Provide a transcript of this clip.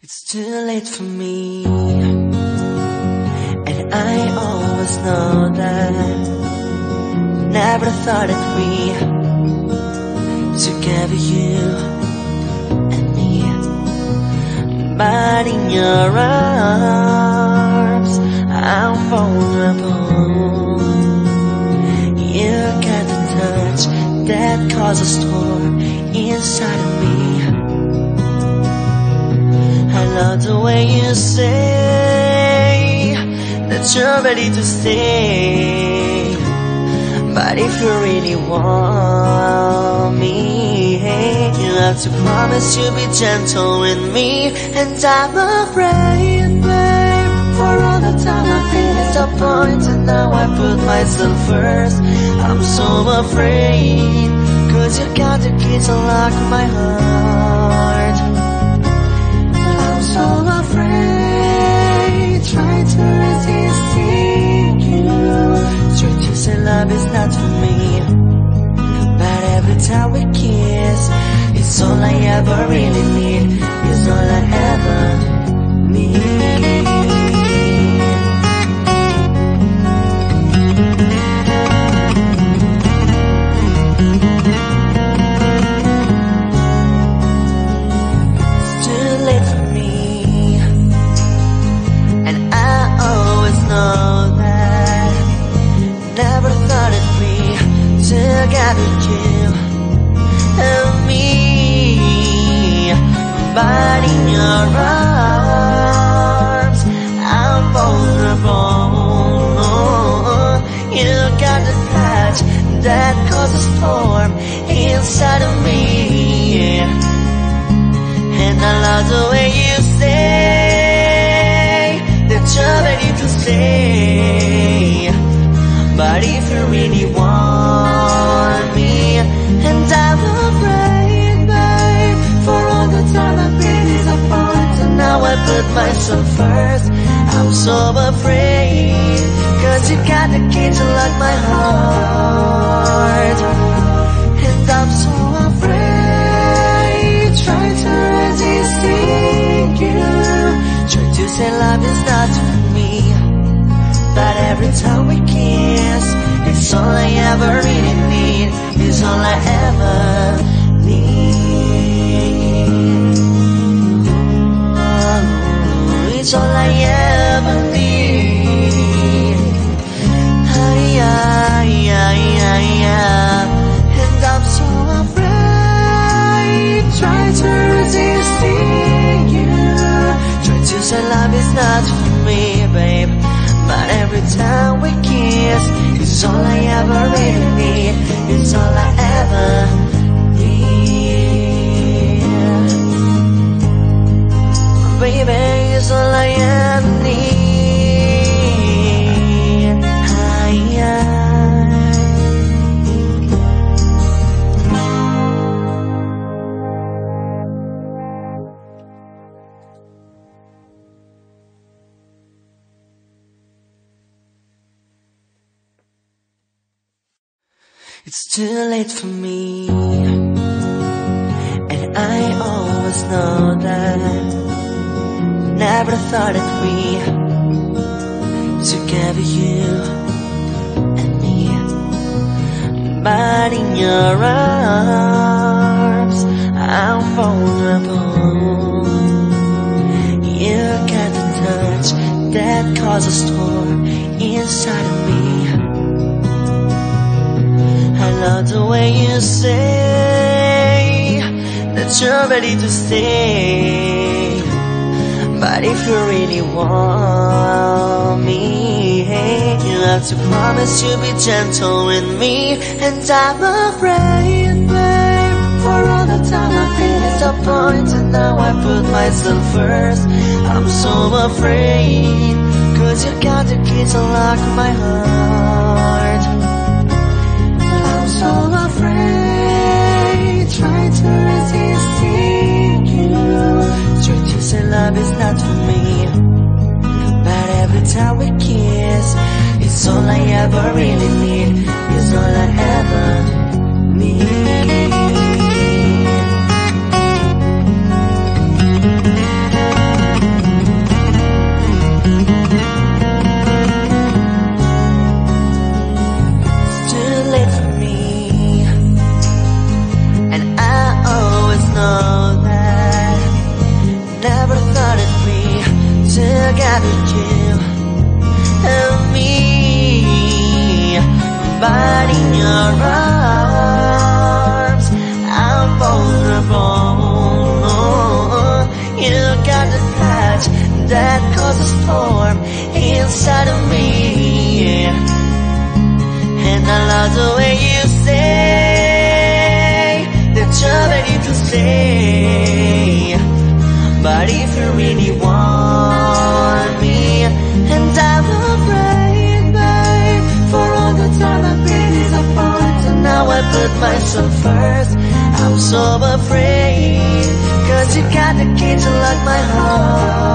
It's too late for me, and I always know that. Never thought that we together, you and me. But in your arms, I'm vulnerable. You got the touch that causes a storm inside of me. I love the way you say that you're ready to stay. But if you really want me, you have to promise you'll be gentle with me. And I'm afraid, babe, for all the time I've been disappointed. Now I put myself first. I'm so afraid, 'cause you got the key to lock my heart. I'm so afraid, trying to resisting you. Try to say love is not for me, but every time we kiss, it's all I ever really need. It's all I ever need. Together, you and me. But in your arms, I'm vulnerable. You got the touch that causes a storm inside of me. And I love the way you say that you're ready to stay. But if you really want me, and I'm afraid, babe, for all the time I've been disappointed. Now I put myself first. I'm so afraid, 'cause you got the key to lock my heart. And I'm so afraid, trying to resisting you. Try to say love is not for me, but every time we kiss, it's all I ever really need. It's all I ever need. Oh, it's all I ever need. And I'm so afraid, trying to resist you. Try to say love is not for me, babe, but every time we kiss, it's all I ever really need. It's all I ever need. Baby, it's all I ever need. It's too late for me, and I always know that. Never thought that we together, you and me. But in your arms, I'm vulnerable. You got the touch that causes a storm inside of me. I love the way you say that you're ready to stay. But if you really want me, you have to promise you'll be gentle with me. And I'm afraid, babe, for all the time I've been disappointed. Now I put myself first. I'm so afraid, 'cause you got the key to lock my heart. So afraid, trying to resisting you. Try to say love is not for me, but every time we kiss, it's all I ever really need. It's all I ever need. got you and me, but in your arms I'm vulnerable. You got the touch that causes storm inside of me, and I love the way you say that you're ready to stay. But if you really want me, and I'm afraid, babe, for all the time I've been disappointed, now I put myself first. I'm so afraid, 'cause you got the key to lock my heart.